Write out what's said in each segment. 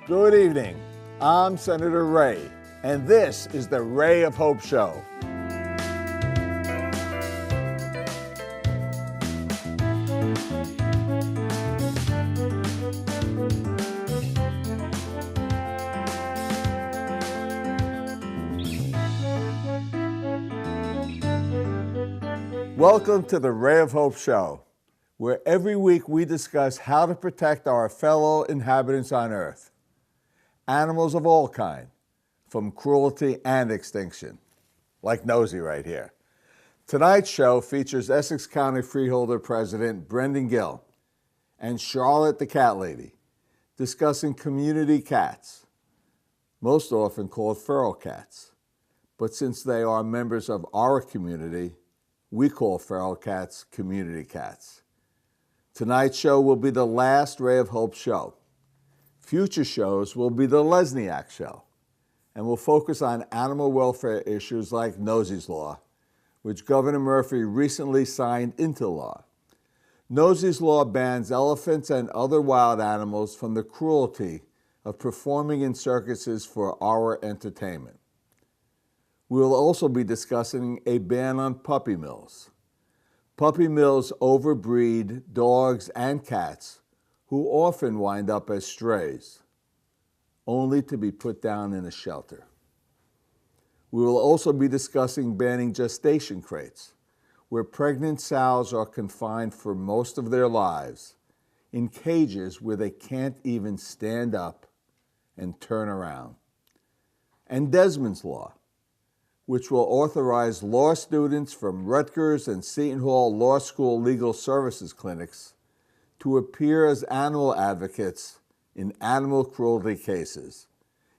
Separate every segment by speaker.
Speaker 1: Good evening. I'm Senator Ray, and this is the Ray of Hope Show. Welcome to the Ray of Hope Show, where every week we discuss how to protect our fellow inhabitants on Earth. Animals of all kind, from cruelty and extinction, like Nosy right here. Tonight's show features Essex County Freeholder President Brendan Gill and Charlotte the Cat Lady discussing community cats, most often called feral cats. But since they are members of our community, we call feral cats community cats. Tonight's show will be the last Ray of Hope show. Future shows will be the Lesniak show, and will focus on animal welfare issues like Nosy's Law, which Governor Murphy recently signed into law. Nosy's Law bans elephants and other wild animals from the cruelty of performing in circuses for our entertainment. We will also be discussing a ban on puppy mills. Puppy mills overbreed dogs and cats who often wind up as strays, only to be put down in a shelter. We will also be discussing banning gestation crates, where pregnant sows are confined for most of their lives in cages where they can't even stand up and turn around. And Desmond's Law, which will authorize law students from Rutgers and Seton Hall Law School Legal Services clinics to appear as animal advocates in animal cruelty cases,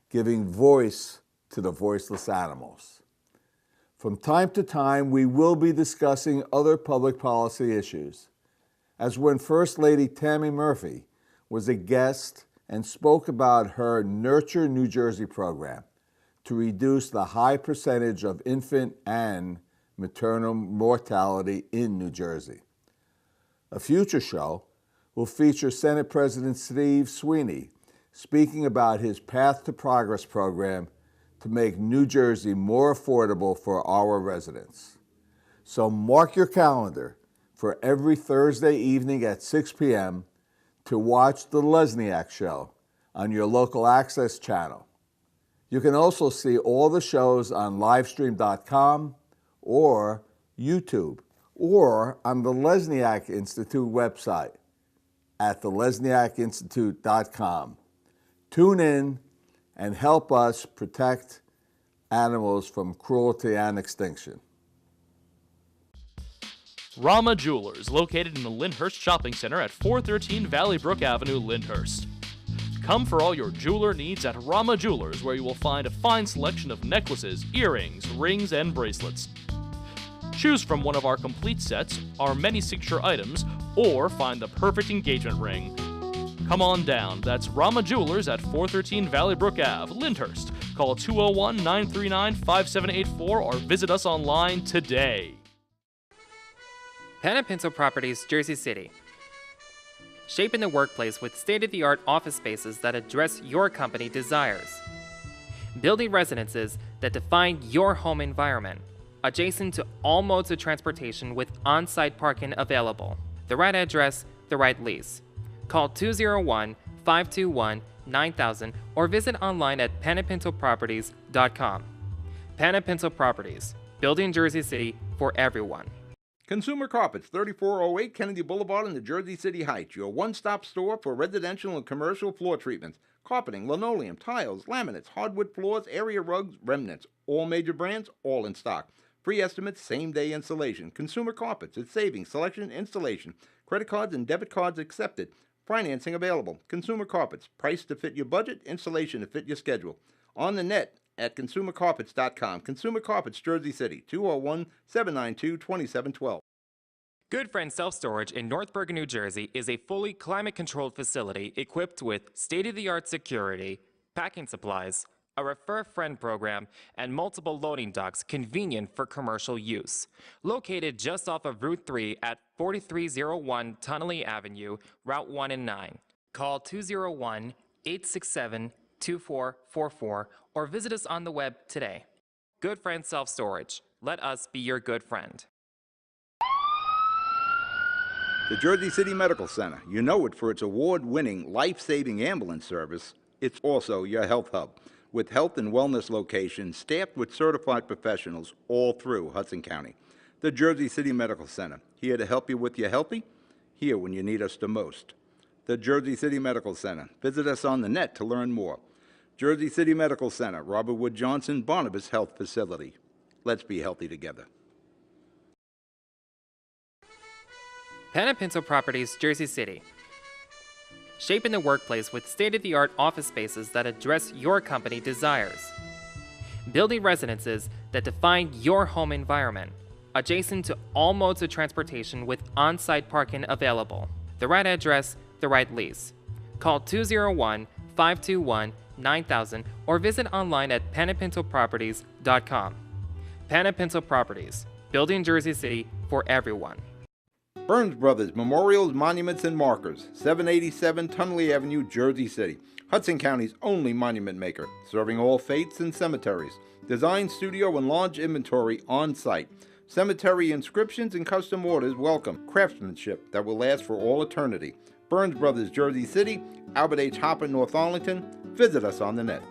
Speaker 1: giving voice to the voiceless animals. From time to time, we will be discussing other public policy issues, as when First Lady Tammy Murphy was a guest and spoke about her Nurture New Jersey program to reduce the high percentage of infant and maternal mortality in New Jersey. A future show will feature Senate President Steve Sweeney speaking about his Path to Progress program to make New Jersey more affordable for our residents. So mark your calendar for every Thursday evening at 6 p.m. to watch The Lesniak Show on your local access channel. You can also see all the shows on livestream.com or YouTube or on the Lesniak Institute website at thelesniakinstitute.com. Tune in and help us protect animals from cruelty and extinction.
Speaker 2: Rama Jewelers, located in the Lyndhurst Shopping Center at 413 Valley Brook Avenue, Lyndhurst. Come for all your jeweler needs at Rama Jewelers, where you will find a fine selection of necklaces, earrings, rings, and bracelets. Choose from one of our complete sets, our many signature items, or find the perfect engagement ring. Come on down. That's Rama Jewelers at 413 Valley Brook Ave, Lyndhurst. Call 201-939-5784 or visit us online today.
Speaker 3: Panapinto Properties, Jersey City. Shaping the workplace with state-of-the-art office spaces that address your company desires. Building residences that define your home environment, adjacent to all modes of transportation with on-site parking available. The right address, the right lease. Call 201-521-9000 or visit online at panapintoproperties.com. Panapinto Properties, building Jersey City for everyone.
Speaker 4: Consumer Carpets, 3408 Kennedy Boulevard in the Jersey City Heights, your one-stop store for residential and commercial floor treatments, carpeting, linoleum, tiles, laminates, hardwood floors, area rugs, remnants, all major brands, all in stock. Free estimates, same-day installation. Consumer Carpets, it's savings, selection, installation. Credit cards and debit cards accepted. Financing available. Consumer Carpets, price to fit your budget, installation to fit your schedule. On the net at consumercarpets.com. Consumer Carpets, Jersey City, 201-792-2712.
Speaker 3: Good Friend Self-Storage in North Bergen, New Jersey is a fully climate-controlled facility equipped with state-of-the-art security, packing supplies, a Refer Friend program, and multiple loading docks convenient for commercial use. Located just off of Route 3 at 4301 Tunnelly Avenue, Route 1 and 9. Call 201 867-2444 or visit us on the web today. Good Friend Self-Storage. Let us be your good friend.
Speaker 4: The Jersey City Medical Center. You know it for its award-winning, life-saving ambulance service. It's also your health hub, with health and wellness locations staffed with certified professionals all through Hudson County. The Jersey City Medical Center, here to help you with your healthy, here when you need us the most. The Jersey City Medical Center. Visit us on the net to learn more. Jersey City Medical Center, Robert Wood Johnson, Barnabas Health Facility. Let's be healthy together.
Speaker 3: Pen and Pencil Properties, Jersey City. Shaping the workplace with state-of-the-art office spaces that address your company desires. Building residences that define your home environment. Adjacent to all modes of transportation with on-site parking available. The right address, the right lease. Call 201-521-9000 or visit online at penandpencilproperties.com. Pen and Pencil Properties, building Jersey City for everyone.
Speaker 4: Burns Brothers Memorials, Monuments, and Markers, 787 Tunley Avenue, Jersey City. Hudson County's only monument maker, serving all faiths and cemeteries. Design, studio, and large inventory on site. Cemetery inscriptions and custom orders welcome. Craftsmanship that will last for all eternity. Burns Brothers, Jersey City, Albert H. Hopper, North Arlington. Visit us on the net.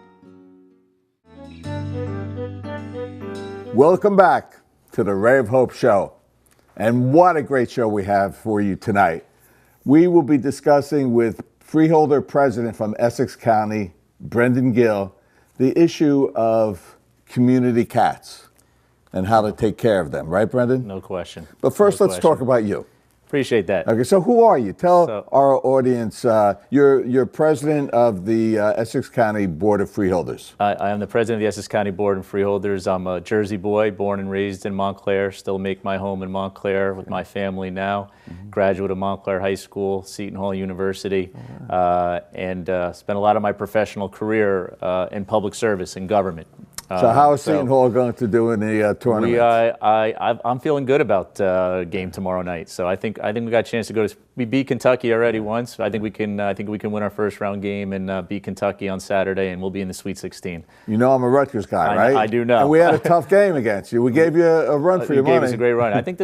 Speaker 1: Welcome back to the Ray of Hope Show. And what a great show we have for you tonight. We will be discussing with Freeholder President from Essex County, Brendan Gill, the issue of community cats and how to take care of them. Right, Brendan?
Speaker 5: No question.
Speaker 1: But first, let's talk about you.
Speaker 5: Appreciate that.
Speaker 1: Okay, so who are you? Tell our audience, you're president of the Essex County Board of Freeholders.
Speaker 5: I am the president of the Essex County Board of Freeholders. I'm a Jersey boy, born and raised in Montclair, still make my home in Montclair with my family now. Graduate of Montclair High School, Seton Hall University, and spent a lot of my professional career in public service and government.
Speaker 1: So how is Seton Hall going to do in the tournament?
Speaker 5: I'm feeling good about game tomorrow night. So I think we got a chance to go to. We beat Kentucky already once. I think we can win our first round game and beat Kentucky on Saturday, and we'll be in the Sweet 16.
Speaker 1: You know I'm a Rutgers guy, right?
Speaker 5: I do know.
Speaker 1: And we had a tough game against you. We gave you a run for your money.
Speaker 5: You gave us a great run. I think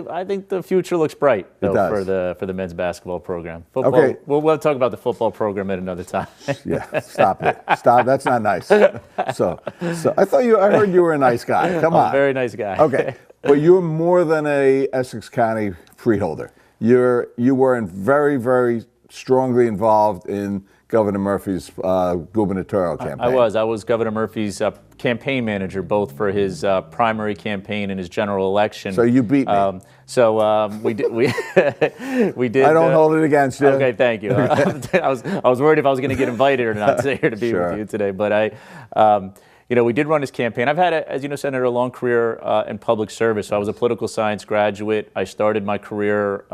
Speaker 5: the future looks bright though, for the men's basketball program. Football, okay, we'll talk about the football program at another time.
Speaker 1: Yeah, stop it. Stop. That's not nice. So I heard you were a nice guy. Come on.
Speaker 5: Very nice guy.
Speaker 1: Okay, but you're more than a Essex County freeholder. You were very, very strongly involved in Governor Murphy's gubernatorial campaign.
Speaker 5: I was Governor Murphy's campaign manager, both for his primary campaign and his general election.
Speaker 1: So you beat me.
Speaker 5: We did. We did.
Speaker 1: I don't hold it against you.
Speaker 5: Okay, thank you. I was worried if I was going to get invited or not here to be with you today, but we did run his campaign. I've had, as you know, Senator, a long career in public service. So I was a political science graduate. I started my career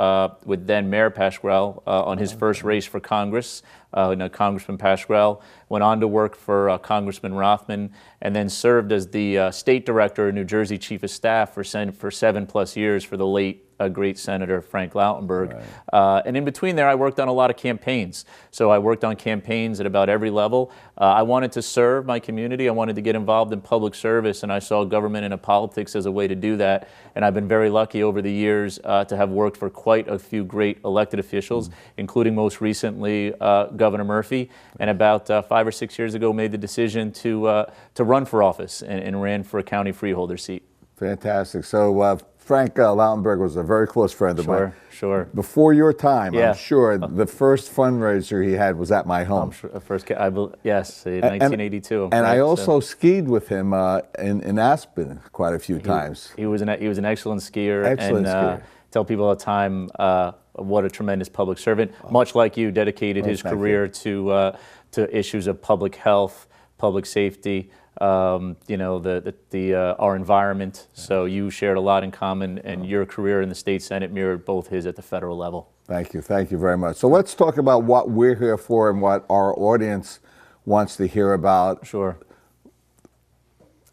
Speaker 5: with then Mayor Pasquale on his first race for Congress. Congressman Pasquale went on to work for Congressman Rothman, and then served as the state director of New Jersey Chief of Staff for 7+ years for the late great Senator Frank Lautenberg. Right. And in between there, I worked on a lot of campaigns. So I worked on campaigns at about every level. I wanted to serve my community. I wanted to get involved in public service, and I saw government and politics as a way to do that. And I've been very lucky over the years to have worked for quite a few great elected officials, including most recently Governor Murphy. And about 5 or 6 years ago, made the decision to run for office and ran for a county freeholder seat.
Speaker 1: Fantastic. So Frank Lautenberg was a very close friend of mine.
Speaker 5: Sure.
Speaker 1: Before your time, yeah. I'm sure the first fundraiser he had was at my home.
Speaker 5: Yes, 1982.
Speaker 1: And I also skied with him in Aspen quite a few times.
Speaker 5: He was an excellent skier. Tell people all the time what a tremendous public servant. Much like you, dedicated his career to issues of public health, public safety. Our environment. So you shared a lot in common, and your career in the state Senate mirrored both his at the federal level.
Speaker 1: Thank you very much. So let's talk about what we're here for and what our audience wants to hear about.
Speaker 5: Sure.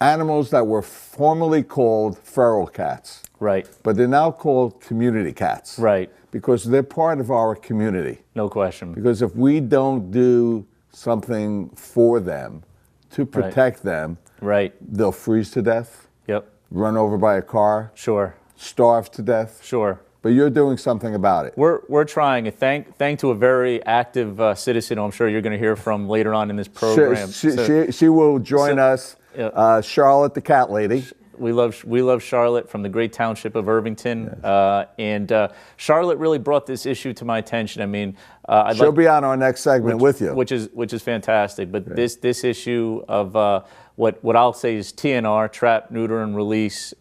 Speaker 1: Animals that were formerly called feral cats.
Speaker 5: Right.
Speaker 1: But they're now called community cats.
Speaker 5: Right.
Speaker 1: Because they're part of our community.
Speaker 5: No question.
Speaker 1: Because if we don't do something for them to protect them,
Speaker 5: right,
Speaker 1: they'll freeze to death,
Speaker 5: yep,
Speaker 1: run over by a car,
Speaker 5: sure,
Speaker 1: starve to death.
Speaker 5: sure.
Speaker 1: But you're doing something about it.
Speaker 5: We're trying. Thank to a very active citizen who I'm sure you're going to hear from later on in this program.
Speaker 1: She will join us, Charlotte, the cat lady.
Speaker 5: We love Charlotte from the great township of Irvington, yes. And Charlotte really brought this issue to my attention. I mean,
Speaker 1: she'll be on our next segment with you,
Speaker 5: which is fantastic. But right. this issue of what I'll say is TNR, trap, neuter, and release,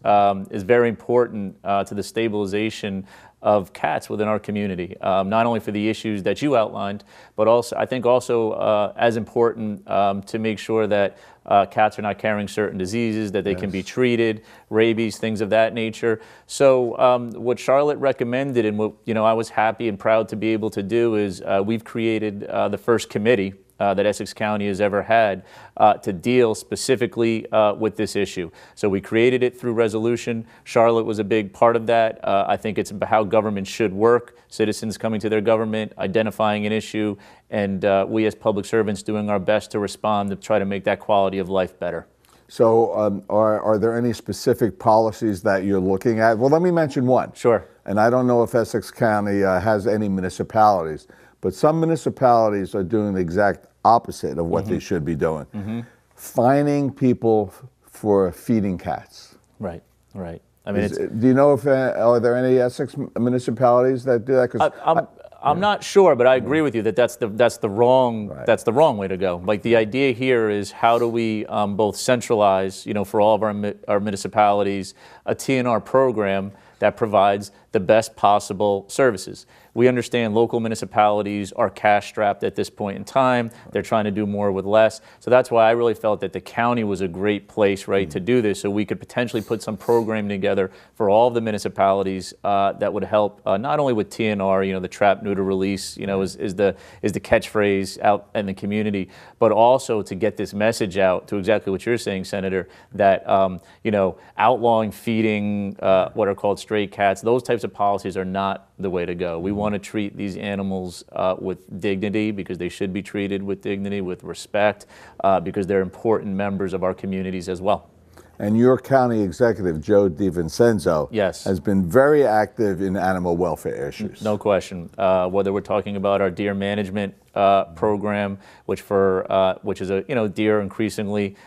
Speaker 5: is very important to the stabilization of cats within our community, not only for the issues that you outlined, but also I think also as important to make sure that cats are not carrying certain diseases, that they yes. can be treated, rabies, things of that nature. So what Charlotte recommended, and what I was happy and proud to be able to do, is we've created the first committee that Essex County has ever had to deal specifically with this issue. So we created it through resolution. Charlotte was a big part of that. I think it's about how government should work, citizens coming to their government, identifying an issue, and we as public servants doing our best to respond to try to make that quality of life better.
Speaker 1: So are there any specific policies that you're looking at? Well, let me mention one.
Speaker 5: Sure.
Speaker 1: And I don't know if Essex County has any municipalities, but some municipalities are doing the exact opposite of what mm-hmm. they should be doing. Mm-hmm. Fining people for feeding cats.
Speaker 5: Right, right. I mean,
Speaker 1: do you know if are there any Essex municipalities that do that? 'Cause
Speaker 5: I'm not sure, but I agree with you that that's the wrong right. that's the wrong way to go. Like the idea here is how do we both centralize, for all of our municipalities, a TNR program that provides the best possible services. We understand local municipalities are cash strapped at this point in time. They're trying to do more with less. So that's why I really felt that the county was a great place, right, to do this. So we could potentially put some program together for all of the municipalities that would help not only with TNR, the trap, neuter, release, is the catchphrase out in the community, but also to get this message out to exactly what you're saying, Senator, that outlawing feeding what are called stray cats, those types of policies are not the way to go. We want to treat these animals with dignity, because they should be treated with dignity, with respect, because they're important members of our communities as well.
Speaker 1: And your county executive, Joe DiVincenzo,
Speaker 5: yes.
Speaker 1: has been very active in animal welfare issues.
Speaker 5: No question. Whether we're talking about our deer management program, which is a deer increasingly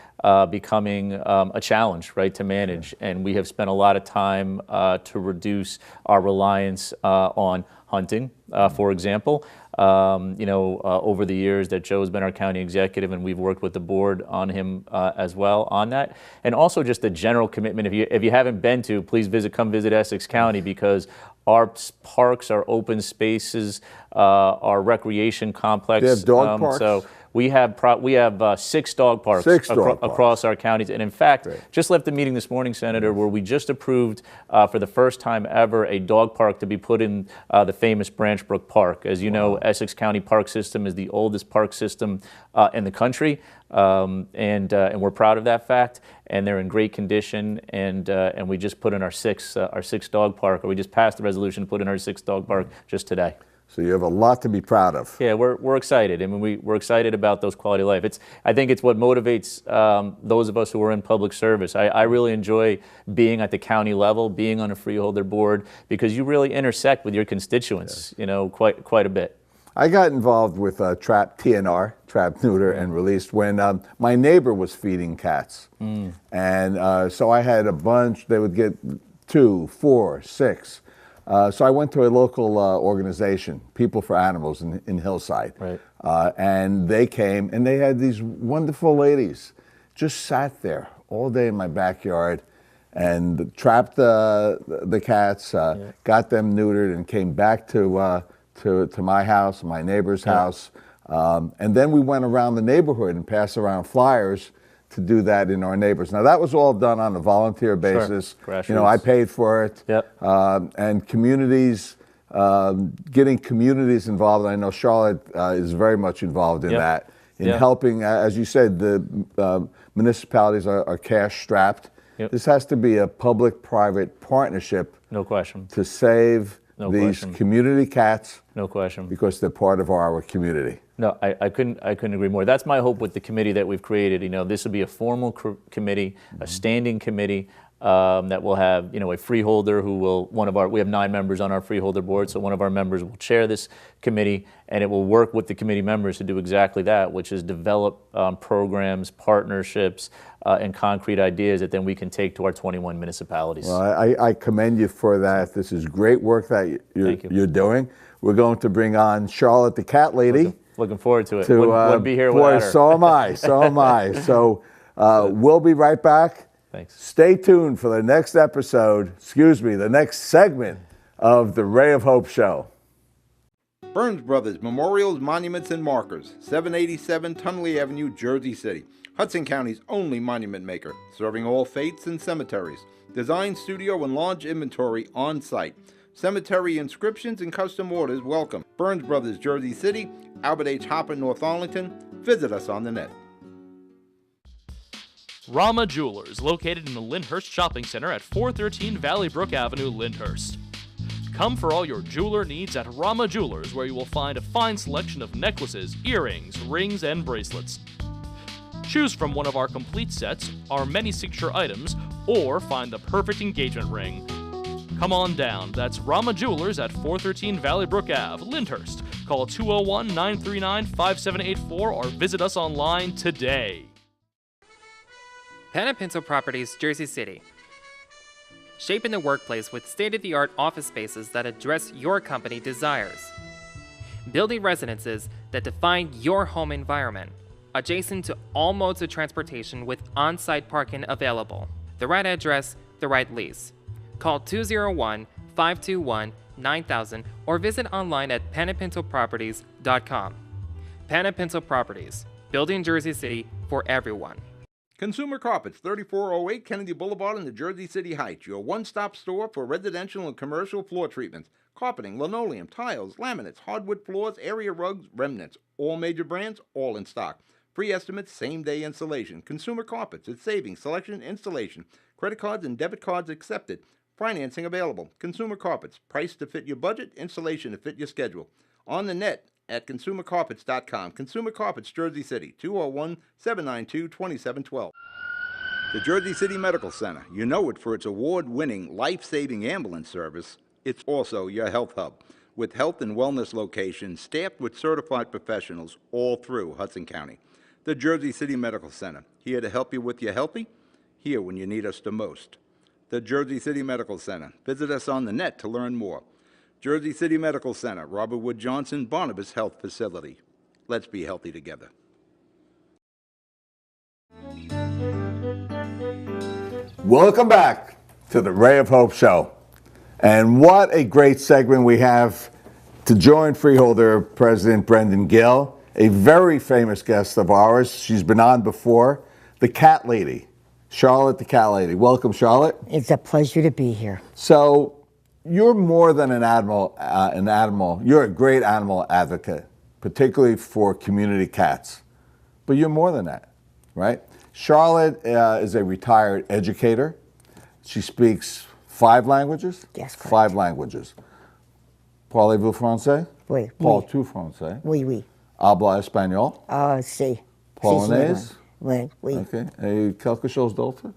Speaker 5: becoming a challenge, right, to manage, and we have spent a lot of time to reduce our reliance on hunting, for example. Over the years that Joe's been our county executive, and we've worked with the board on him as well on that. And also just the general commitment. If you haven't been to, please come visit Essex County, because our parks, our open spaces, our recreation complex.
Speaker 1: They have dog parks?
Speaker 5: So we have 6 dog parks across our counties. And in fact, just left the meeting this morning, Senator, where we just approved for the first time ever a dog park to be put in the famous Branch Brook Park. As you know, Essex County Park System is the oldest park system in the country, and we're proud of that fact. And they're in great condition, and we just put in our sixth dog park, or we just passed the resolution to put in our 6th dog park just today.
Speaker 1: So you have a lot to be proud of.
Speaker 5: Yeah, we're excited. I mean, we're excited about those quality of life. I think it's what motivates those of us who are in public service. I really enjoy being at the county level, being on a freeholder board, because you really intersect with your constituents, quite a bit.
Speaker 1: I got involved with TNR, trap, neuter, and released, when my neighbor was feeding cats. And so I had a bunch. They would get 2, 4, 6. So I went to a local organization, People for Animals in Hillside. Right. And they came, and they had these wonderful ladies just sat there all day in my backyard and trapped the cats, got them neutered, and came back to my house, my neighbor's house. And then we went around the neighborhood and passed around flyers to do that in our neighbors. Now that was all done on a volunteer basis.
Speaker 5: Sure.
Speaker 1: I paid for it.
Speaker 5: Yep.
Speaker 1: And communities, getting communities involved. I know Charlotte is very much involved in that, in helping. As you said, the municipalities are cash strapped. This has to be a public-private partnership.
Speaker 5: No question.
Speaker 1: To save
Speaker 5: No
Speaker 1: these
Speaker 5: question.
Speaker 1: community cats
Speaker 5: No question.
Speaker 1: because they're part of our community.
Speaker 5: No, I couldn't agree more. That's my hope with the committee that we've created. This will be a formal committee, a standing committee that will have, a freeholder who will, we have 9 members on our freeholder board, so one of our members will chair this committee, and it will work with the committee members to do exactly that, which is develop programs, partnerships, and concrete ideas that then we can take to our 21 municipalities.
Speaker 1: Well, I commend you for that. This is great work that you're doing. We're going to bring on Charlotte the cat lady.
Speaker 5: Looking forward to it. Wouldn't be here without her.
Speaker 1: So am I. So am I. So we'll be right back.
Speaker 5: Thanks.
Speaker 1: Stay tuned for the next the next segment of the Ray of Hope Show.
Speaker 4: Burns Brothers Memorials, Monuments, and Markers, 787 Tunley Avenue, Jersey City. Hudson County's only monument maker, serving all faiths and cemeteries. Design, studio, and large inventory on site. Cemetery inscriptions and custom orders welcome. Burns Brothers, Jersey City, Albert H. Hopper, North Arlington. Visit us on the net.
Speaker 2: Rama Jewelers, located in the Lyndhurst Shopping Center at 413 Valley Brook Avenue, Lyndhurst. Come for all your jeweler needs at Rama Jewelers, where you will find a fine selection of necklaces, earrings, rings, and bracelets. Choose from one of our complete sets, our many signature items, or find the perfect engagement ring. Come on down. That's Rama Jewelers at 413 Valley Brook Ave, Lyndhurst. Call 201-939-5784 or visit us online today.
Speaker 3: Pen & Pencil Properties, Jersey City. Shaping the workplace with state-of-the-art office spaces that address your company desires. Building residences that define your home environment, adjacent to all modes of transportation with on-site parking available. The right address, the right lease. Call 201-521-9000 or visit online at penandpencilproperties.com. Pen & Pencil Properties, building Jersey City for everyone.
Speaker 4: Consumer Carpets, 3408 Kennedy Boulevard in the Jersey City Heights. Your one-stop store for residential and commercial floor treatments. Carpeting, linoleum, tiles, laminates, hardwood floors, area rugs, remnants. All major brands, all in stock. Free estimates, same-day installation. Consumer Carpets, it's savings, selection, installation. Credit cards and debit cards accepted. Financing available. Consumer Carpets, price to fit your budget, installation to fit your schedule. On the net at consumercarpets.com. Consumer Carpets, Jersey City, 201-792-2712. The Jersey City Medical Center. You know it for its award-winning, life-saving ambulance service. It's also your health hub, with health and wellness locations staffed with certified professionals all through Hudson County. The Jersey City Medical Center, here to help you with your healthy, here when you need us the most. The Jersey City Medical Center. Visit us on the net to learn more. Jersey City Medical Center, Robert Wood Johnson, Barnabas Health Facility. Let's be healthy together.
Speaker 1: Welcome back to the Ray of Hope Show. And what a great segment we have to join Freeholder President Brendan Gill, a very famous guest of ours. She's been on before, the cat lady, Charlotte the cat lady. Welcome, Charlotte.
Speaker 6: It's a pleasure to be here.
Speaker 1: So you're more than an animal. You're a great animal advocate, particularly for community cats. But you're more than that, right? Charlotte is a retired educator. She speaks 5 languages?
Speaker 6: Yes, correct.
Speaker 1: 5 languages. Parlez-vous français?
Speaker 6: Oui.
Speaker 1: Parles-tu français?
Speaker 6: Oui, oui.
Speaker 1: Habla espagnol?
Speaker 6: Si.
Speaker 1: Polonaise?
Speaker 6: Oui, oui.
Speaker 1: Okay. Et quelque chose d'autre?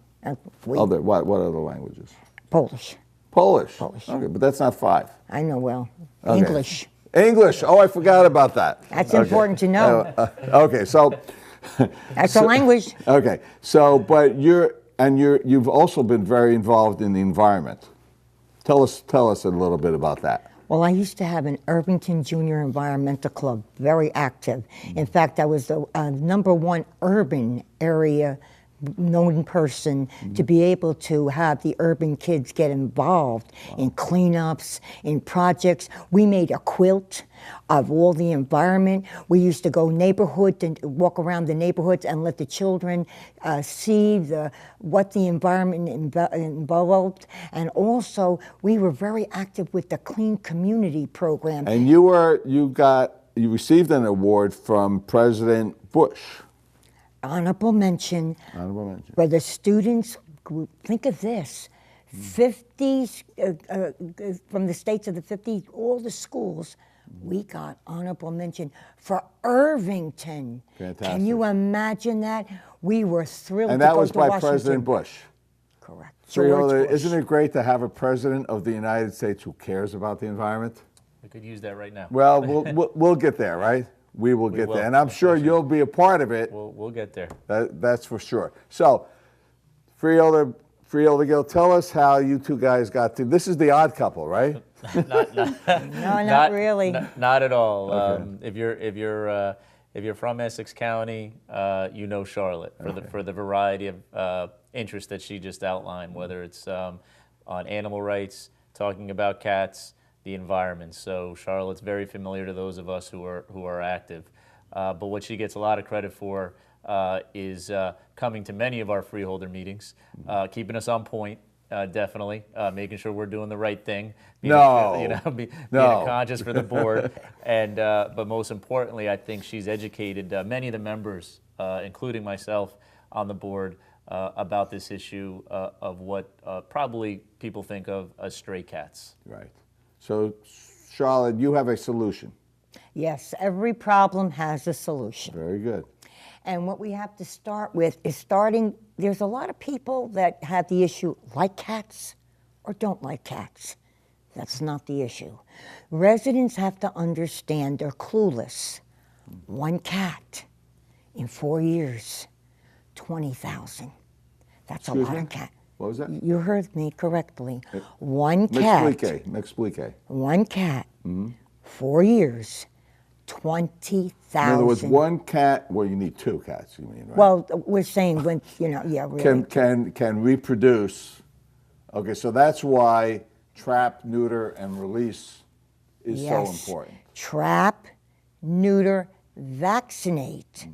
Speaker 6: Oui.
Speaker 1: What other languages?
Speaker 6: Polish.
Speaker 1: Polish.
Speaker 6: Polish.
Speaker 1: Okay, but that's not 5.
Speaker 6: I know well.
Speaker 1: Okay.
Speaker 6: English.
Speaker 1: English. Oh, I forgot about that.
Speaker 6: That's important to know.
Speaker 1: Okay, so
Speaker 6: That's a language.
Speaker 1: Okay, so but you've also been very involved in the environment. Tell us a little bit about that.
Speaker 6: Well, I used to have an Irvington Junior Environmental Club, very active. In fact, I was the #1 urban area known person to be able to have the urban kids get involved in cleanups, in projects. We made a quilt of all the environment. We used to go neighborhood and walk around the neighborhoods and let the children see what the environment involved. And also, we were very active with the Clean Community program.
Speaker 1: And you received an award from President Bush.
Speaker 6: Honorable mention.
Speaker 1: Honorable mention.
Speaker 6: Where the students, think of this, 50s, from the states of the 50s, all the schools, we got honorable mention for Irvington.
Speaker 1: Fantastic.
Speaker 6: Can you imagine that? We were thrilled
Speaker 1: And
Speaker 6: to
Speaker 1: that
Speaker 6: go
Speaker 1: was
Speaker 6: to
Speaker 1: by
Speaker 6: Washington.
Speaker 1: President Bush.
Speaker 6: Correct.
Speaker 1: Freeholder,
Speaker 6: George Bush.
Speaker 1: isn't it great to have a president of the United States who cares about the environment?
Speaker 5: We could use that right now.
Speaker 1: Well, we'll get there, right? We will get there. And I'm sure you'll be a part of it.
Speaker 5: We'll get there.
Speaker 1: That's for sure. So, Freeholder Gill, tell us how you two guys got to. This is the odd couple, right?
Speaker 6: No, not really.
Speaker 5: Not at all.
Speaker 1: Okay.
Speaker 5: If you're from Essex County, you know Charlotte for the variety of interests that she just outlined, whether it's on animal rights, talking about cats, the environment. So Charlotte's very familiar to those of us who are active. But what she gets a lot of credit for is coming to many of our freeholder meetings, keeping us on point. Definitely, making sure we're doing the right thing. Being conscious for the board, and but most importantly, I think she's educated many of the members, including myself, on the board about this issue of what probably people think of as stray cats.
Speaker 1: Right. So, Charlotte, you have a solution.
Speaker 6: Yes, every problem has a solution.
Speaker 1: Very good.
Speaker 6: And what we have to start with is there's a lot of people that have the issue like cats or don't like cats. That's not the issue. Residents have to understand they're clueless. One cat in 4 years, 20,000. That's a lot of cats.
Speaker 1: What was that?
Speaker 6: You heard me correctly. One cat.
Speaker 1: M'explique.
Speaker 6: One cat, 4 years, 20,000.
Speaker 1: In other words, one cat. Well, you need two cats. You mean, right?
Speaker 6: Well, we're saying when really.
Speaker 1: Can reproduce. Okay, so that's why trap, neuter, and release is so important.
Speaker 6: Trap, neuter, vaccinate,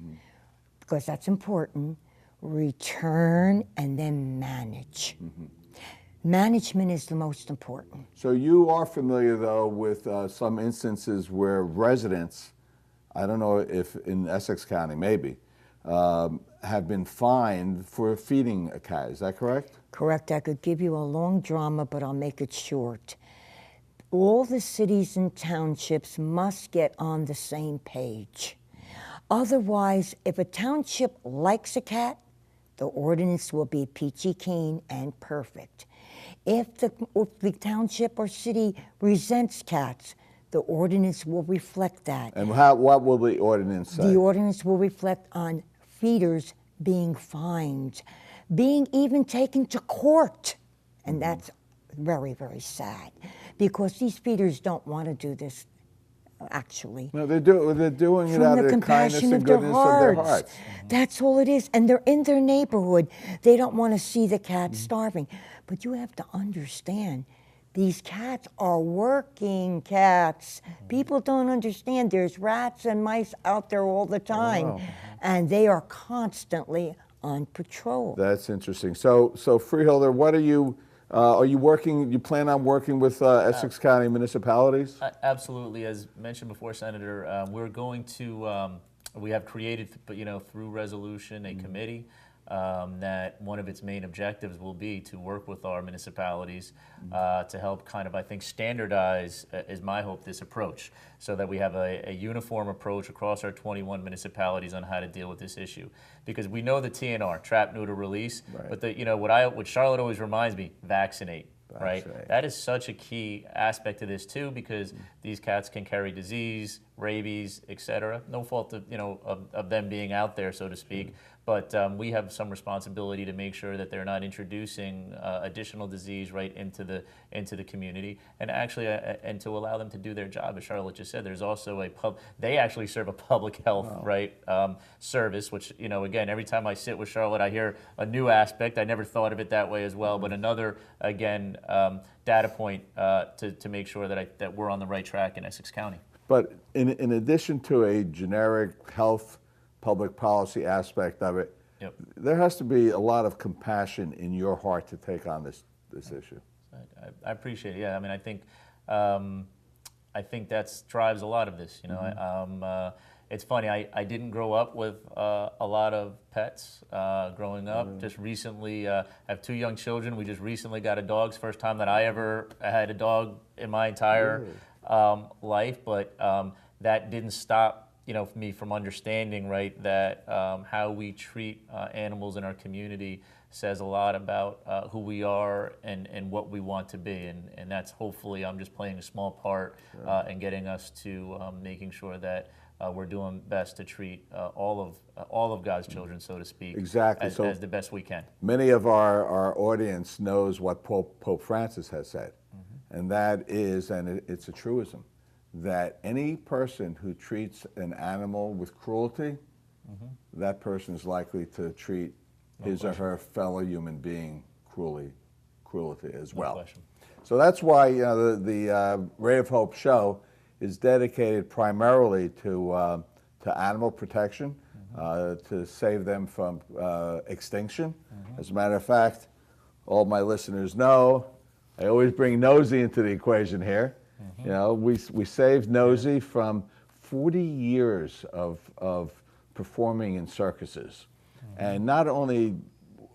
Speaker 6: because that's important. Return and then manage. Management is the most important.
Speaker 1: So you are familiar, though, with some instances where residents, I don't know if in Essex County maybe, have been fined for feeding a cat. Is that correct?
Speaker 6: Correct. I could give you a long drama, but I'll make it short. All the cities and townships must get on the same page. Otherwise, if a township likes a cat, the ordinance will be peachy keen and perfect. If the township or city resents cats, the ordinance will reflect that.
Speaker 1: And what will the ordinance say?
Speaker 6: The ordinance will reflect on feeders being fined, being even taken to court. And that's very, very sad, because these feeders don't want to do this, actually.
Speaker 1: No, they're doing it out
Speaker 6: From
Speaker 1: of
Speaker 6: the
Speaker 1: the kindness
Speaker 6: compassion
Speaker 1: and
Speaker 6: of their
Speaker 1: goodness of their
Speaker 6: hearts.
Speaker 1: hearts.
Speaker 6: That's all it is. And they're in their neighborhood. They don't want to see the cats starving. But you have to understand, these cats are working cats. People don't understand there's rats and mice out there all the time. And they are constantly on patrol.
Speaker 1: That's interesting. So Freeholder, what are you working, you plan on working with Essex County municipalities?
Speaker 5: Absolutely. As mentioned before, Senator, we're going to, we have created, through resolution, a committee that one of its main objectives will be to work with our municipalities to help kind of, I think, standardize, is my hope, this approach, so that we have a uniform approach across our 21 municipalities on how to deal with this issue. Because we know the TNR, trap, neuter, release, but what Charlotte always reminds me, vaccinate. Right? That is such a key aspect to this too, because these cats can carry disease, rabies, etc. No fault of them being out there, so to speak. But we have some responsibility to make sure that they're not introducing additional disease right into the community, and actually and to allow them to do their job. As Charlotte just said, there's also they actually serve a public health service, which again, every time I sit with Charlotte, I hear a new aspect. I never thought of it that way as well, but another data point to make sure that we're on the right track in Essex County.
Speaker 1: But in addition to a generic health public policy aspect of it, there has to be a lot of compassion in your heart to take on this issue.
Speaker 5: I appreciate it. Yeah, I mean, I think that drives a lot of this. it's funny, I didn't grow up with a lot of pets growing up. Just recently, I have 2 young children. We just recently got a dog. It's the first time that I ever had a dog in my entire life, but that didn't stop me from understanding, right, that how we treat animals in our community says a lot about who we are and what we want to be, and that's hopefully I'm just playing a small part in getting us to making sure that we're doing best to treat all of God's children, so to speak,
Speaker 1: exactly
Speaker 5: as the best we can.
Speaker 1: Many of our audience knows what Pope Francis has said, and that is, and it's a truism, that any person who treats an animal with cruelty, that person is likely to treat his or her fellow human being cruelty as well. So that's why the Ray of Hope show is dedicated primarily to animal protection, to save them from extinction. As a matter of fact, all my listeners know, I always bring Nosy into the equation here. We saved Nosy from 40 years of performing in circuses. And not only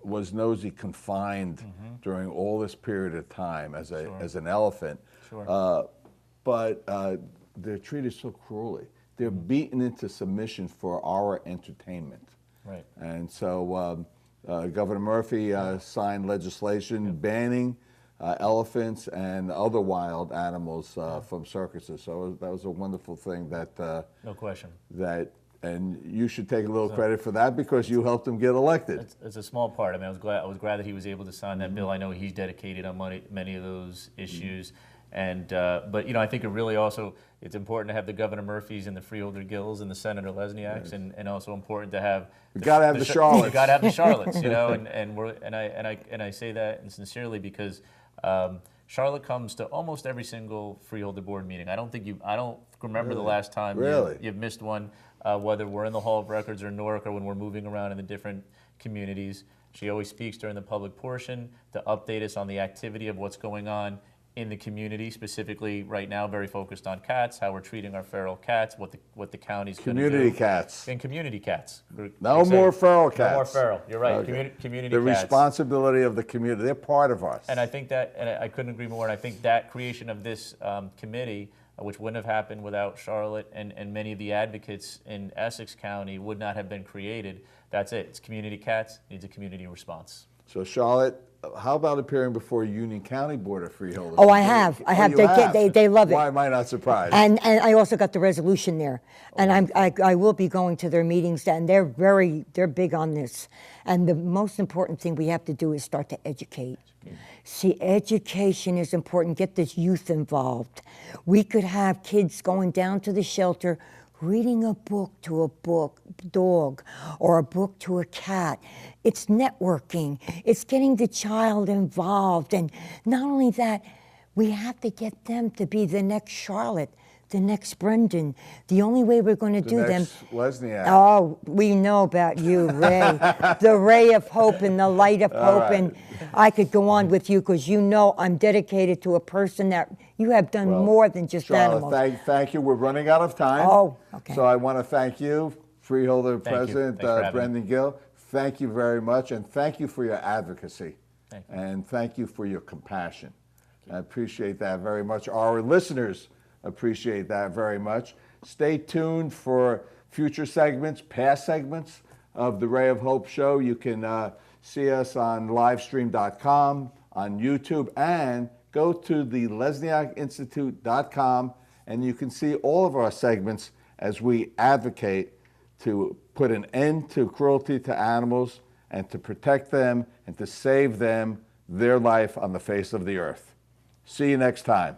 Speaker 1: was Nosy confined during all this period of time as an elephant, but they're treated so cruelly. They're beaten into submission for our entertainment. Right. And so Governor Murphy signed legislation banning elephants and other wild animals from circuses. So that was a wonderful thing that
Speaker 5: no question.
Speaker 1: And you should take a little credit for that because you helped him get elected.
Speaker 5: It's a small part. I mean, I was glad that he was able to sign that bill. I know he's dedicated on many of those issues. And but I think it really also it's important to have the Governor Murphys and the Freeholder Gills and the Senator Lesniaks, and also important to have
Speaker 1: you got to have the Charlottes.
Speaker 5: You got to have the Charlottes, and I say that and sincerely because Charlotte comes to almost every single Freeholder board meeting. I don't remember the last time you've missed one, whether we're in the Hall of Records or Newark or when we're moving around in the different communities. She always speaks during the public portion to update us on the activity of what's going on in the community, specifically right now very focused on cats, how we're treating our feral cats, what the county's going to do.
Speaker 1: Community cats.
Speaker 5: And community cats.
Speaker 1: No more feral cats.
Speaker 5: No more feral. You're right.
Speaker 1: Okay.
Speaker 5: Community
Speaker 1: the
Speaker 5: cats.
Speaker 1: Responsibility of the community. They're part of us.
Speaker 5: And I think that, and I couldn't agree more, and I think that creation of this committee, which wouldn't have happened without Charlotte and many of the advocates in Essex County would not have been created. That's it. It's community cats, needs a community response.
Speaker 1: So Charlotte, how about appearing before Union County Board of Freeholders?
Speaker 6: Oh, I have. They love it.
Speaker 1: Why am I not surprised?
Speaker 6: And I also got the resolution there, and I will be going to their meetings, and they're big on this. And the most important thing we have to do is start to educate. See, education is important. Get this youth involved. We could have kids going down to the shelter, reading a book to a dog or a book to a cat. It's networking. It's getting the child involved. And not only that, we have to get them to be the next Charlotte, the next Brendan. The only way we're going to do them.
Speaker 1: Lesniak.
Speaker 6: Oh, we know about you, Ray. The ray of hope and the light of hope. Right. And I could go on with you because I'm dedicated to a person that you have done more than just
Speaker 1: Charlotte,
Speaker 6: animals.
Speaker 1: Thank you. We're running out of time.
Speaker 6: Oh, okay.
Speaker 1: So I want to thank you, Freeholder President
Speaker 5: Brendan
Speaker 1: Gill. Thank you very much, and thank you for your advocacy.
Speaker 5: Thank you.
Speaker 1: And thank you for your compassion. I appreciate that very much. Our listeners appreciate that very much. Stay tuned for future segments, past segments of the Ray of Hope show. You can see us on livestream.com, on YouTube, and go to the LesniakInstitute.com, and you can see all of our segments as we advocate to put an end to cruelty to animals and to protect them and to save them, their life on the face of the earth. See you next time.